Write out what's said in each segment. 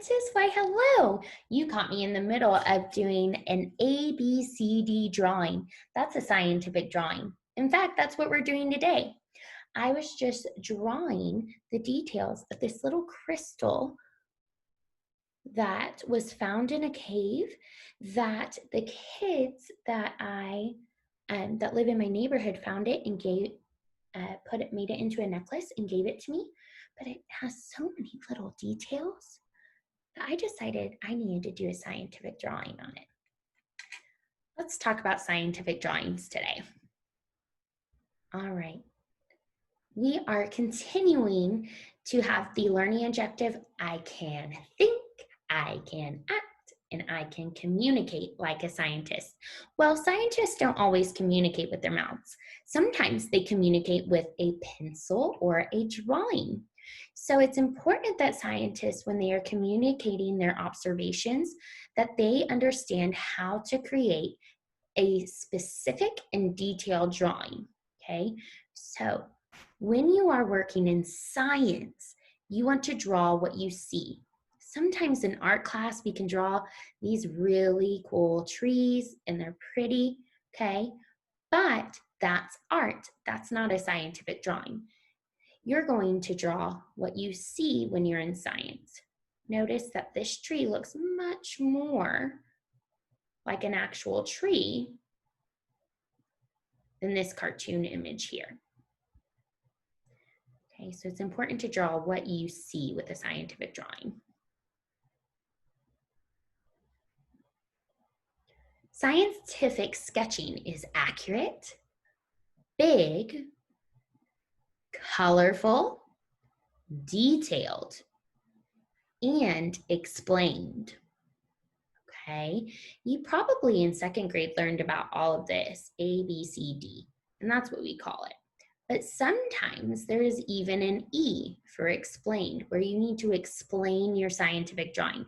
scientist? Why, hello. You caught me in the middle of doing an ABCD drawing. That's a scientific drawing. In fact, that's what we're doing today. I was just drawing the details of this little crystal that was found in a cave that the kids that live in my neighborhood found it and made it into a necklace and gave it to me. But it has so many little details that I decided I needed to do a scientific drawing on it. Let's talk about scientific drawings today. All right. We are continuing to have the learning objective, I can think, I can act, and I can communicate like a scientist. Well, scientists don't always communicate with their mouths. Sometimes they communicate with a pencil or a drawing. So it's important that scientists, when they are communicating their observations, that they understand how to create a specific and detailed drawing, okay? So when you are working in science, you want to draw what you see. Sometimes in art class, we can draw these really cool trees and they're pretty, okay? But that's art. That's not a scientific drawing. You're going to draw what you see when you're in science. Notice that this tree looks much more like an actual tree than this cartoon image here. Okay, so it's important to draw what you see with a scientific drawing. Scientific sketching is accurate, big, colorful, detailed, and explained. Okay, you probably in second grade learned about all of this, A, B, C, D, and that's what we call it. But sometimes there is even an E for explained, where you need to explain your scientific drawing.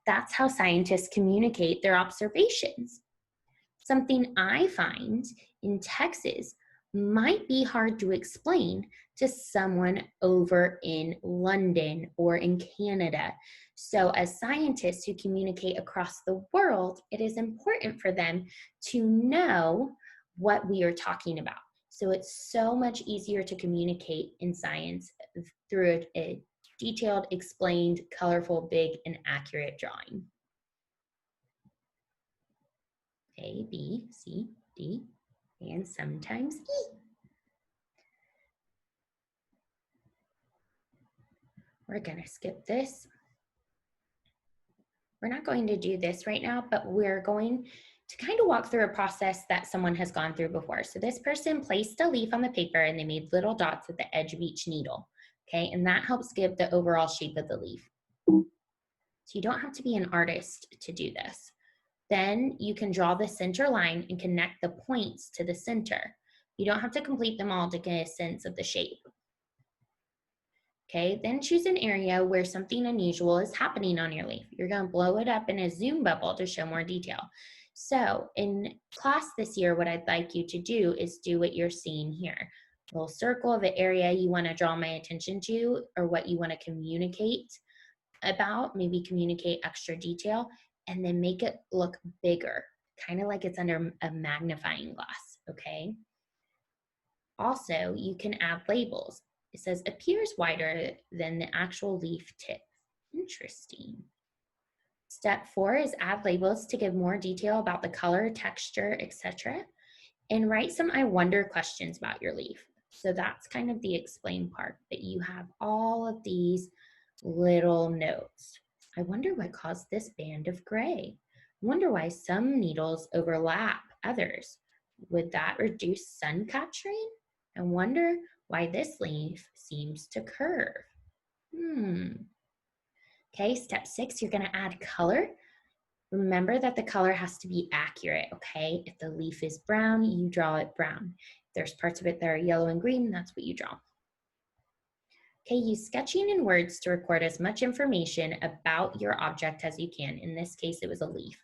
That's how scientists communicate their observations. Something I find in Texas might be hard to explain to someone over in London or in Canada. So as scientists who communicate across the world, it is important for them to know what we are talking about. So it's so much easier to communicate in science through a detailed, explained, colorful, big, and accurate drawing. A, B, C, D, and sometimes E. We're going to skip this. We're not going to do this right now, but we're going to kind of walk through a process that someone has gone through before. So this person placed a leaf on the paper and they made little dots at the edge of each needle, okay? And that helps give the overall shape of the leaf. So you don't have to be an artist to do this. Then you can draw the center line and connect the points to the center. You don't have to complete them all to get a sense of the shape. Okay, then choose an area where something unusual is happening on your leaf. You're going to blow it up in a zoom bubble to show more detail. So in class this year, what I'd like you to do is do what you're seeing here. A little circle of the area you want to draw my attention to or what you want to communicate about, maybe communicate extra detail, and then make it look bigger, kind of like it's under a magnifying glass, okay? Also, you can add labels. It says appears wider than the actual leaf tip. Interesting. Step 4 is add labels to give more detail about the color, texture, etc. And write some I wonder questions about your leaf. So that's kind of the explain part, that you have all of these little notes. I wonder what caused this band of gray. I wonder why some needles overlap others. Would that reduce sun capturing? I wonder why this leaf seems to curve. Okay, step 6, you're gonna add color. Remember that the color has to be accurate, okay? If the leaf is brown, you draw it brown. If there's parts of it that are yellow and green, that's what you draw. Okay, use sketching and words to record as much information about your object as you can. In this case, it was a leaf.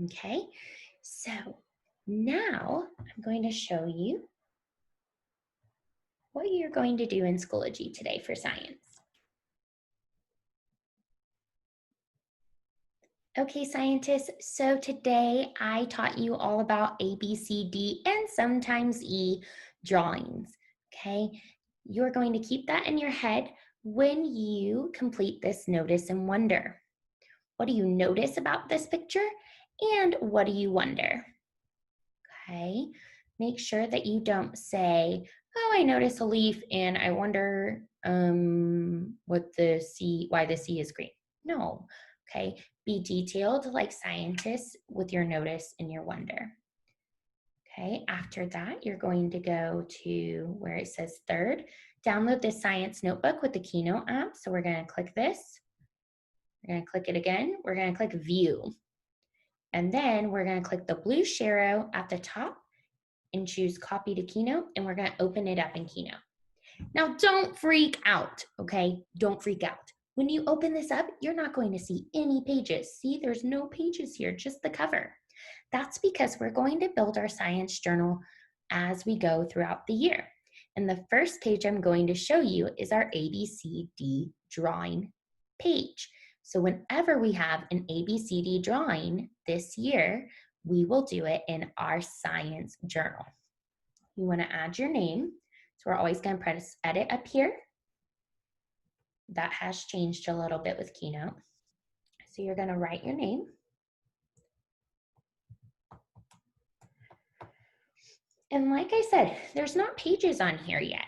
Okay, so now I'm going to show you what you're going to do in Schoology today for science. Okay, scientists, so today I taught you all about A, B, C, D, and sometimes E drawings, okay? You're going to keep that in your head when you complete this notice and wonder. What do you notice about this picture? And what do you wonder? Okay, make sure that you don't say, oh, I notice a leaf and I wonder why the sea is green. No, okay, be detailed like scientists with your notice and your wonder. Okay, after that, you're going to go to where it says third, download this science notebook with the Keynote app. So we're going to click this. We're going to click it again. We're going to click view. And then we're going to click the blue arrow at the top and choose copy to Keynote, and we're going to open it up in Keynote. Now, don't freak out, okay? Don't freak out. When you open this up, you're not going to see any pages. See, there's no pages here, just the cover. That's because we're going to build our science journal as we go throughout the year. And the first page I'm going to show you is our ABCD drawing page. So whenever we have an ABCD drawing this year, we will do it in our science journal. You want to add your name. So we're always going to press edit up here. That has changed a little bit with Keynote. So you're going to write your name. And like I said, there's not pages on here yet,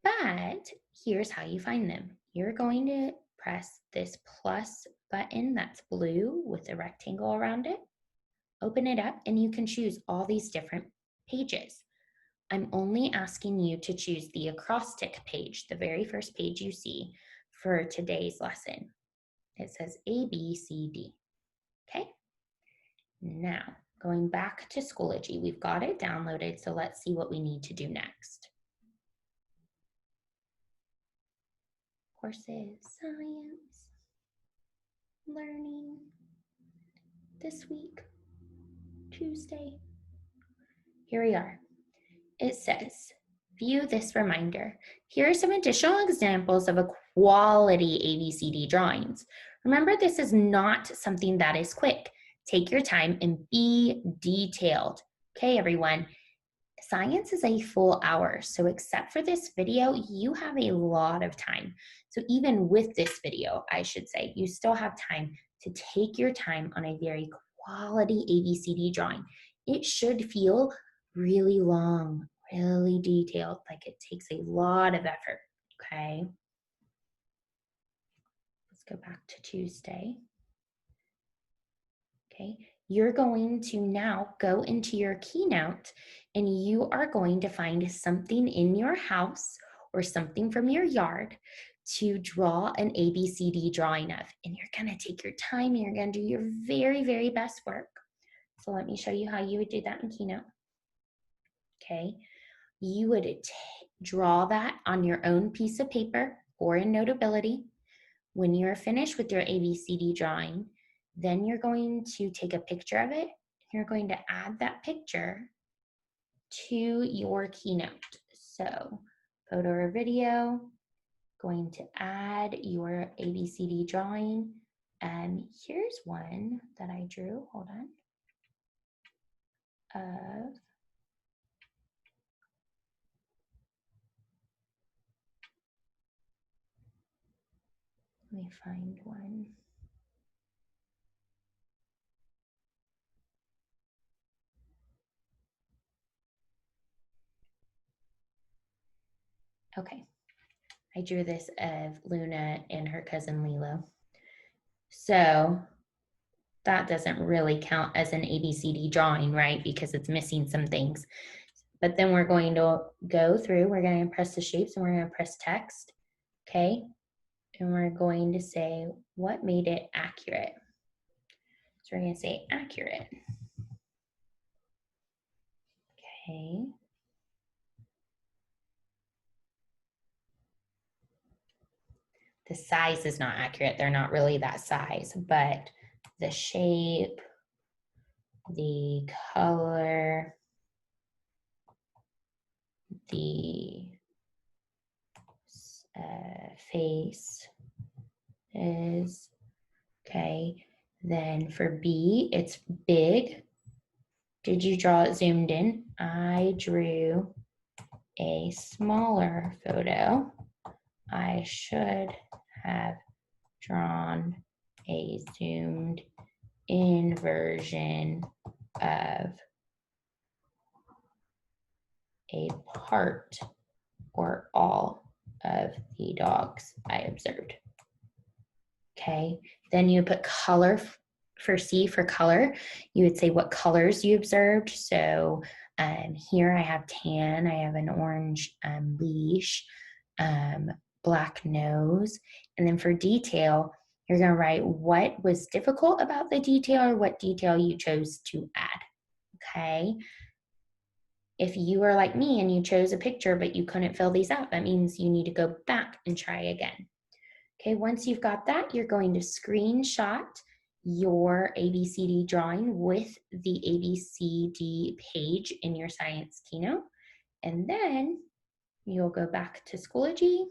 but here's how you find them. You're going to press this plus button that's blue with a rectangle around it. Open it up and you can choose all these different pages. I'm only asking you to choose the acrostic page, the very first page you see for today's lesson. It says A, B, C, D, okay? Now, going back to Schoology, we've got it downloaded, so let's see what we need to do next. Courses, science, learning, this week, Tuesday. Here we are. It says, view this reminder. Here are some additional examples of quality ABCD drawings. Remember, this is not something that is quick. Take your time and be detailed. Okay, everyone. Science is a full hour, so except for this video, you have a lot of time. So even with this video, I should say, you still have time to take your time on a very quality ABCD drawing. It should feel really long, really detailed, like it takes a lot of effort, okay? Let's go back to Tuesday. Okay, you're going to now go into your Keynote and you are going to find something in your house or something from your yard to draw an ABCD drawing of. And you're gonna take your time and you're gonna do your very, very best work. So let me show you how you would do that in Keynote. Okay, you would draw that on your own piece of paper or in Notability. When you're finished with your ABCD drawing, then you're going to take a picture of it. You're going to add that picture to your Keynote. So photo or video, going to add your ABCD drawing. And here's one that I drew, hold on, let me find one. Okay, I drew this of Luna and her cousin Lilo. So that doesn't really count as an ABCD drawing, right? Because it's missing some things. But then we're going to go through, we're going to press the shapes and we're going to press text, okay? And we're going to say what made it accurate. So we're going to say accurate. Okay. The size is not accurate. They're not really that size, but the shape, the color, the face is. Okay, then for B, it's big. Did you draw it zoomed in? I drew a smaller photo. I should have drawn a zoomed in version of a part or all of the dogs I observed. Okay, then you put color for C for color. You would say what colors you observed. So here I have tan, I have an orange leash, black nose. And then for detail, you're gonna write what was difficult about the detail or what detail you chose to add, okay? If you are like me and you chose a picture but you couldn't fill these out, that means you need to go back and try again. Okay, once you've got that, you're going to screenshot your ABCD drawing with the ABCD page in your Science Keynote, and then you'll go back to Schoology.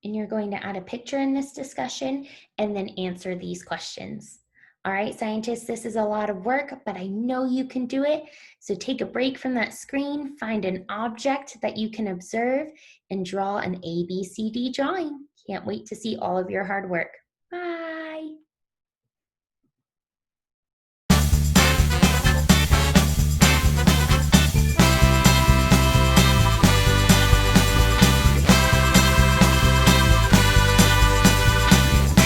And you're going to add a picture in this discussion and then answer these questions. All right, scientists, this is a lot of work, but I know you can do it. So take a break from that screen, find an object that you can observe, and draw an ABCD drawing. Can't wait to see all of your hard work.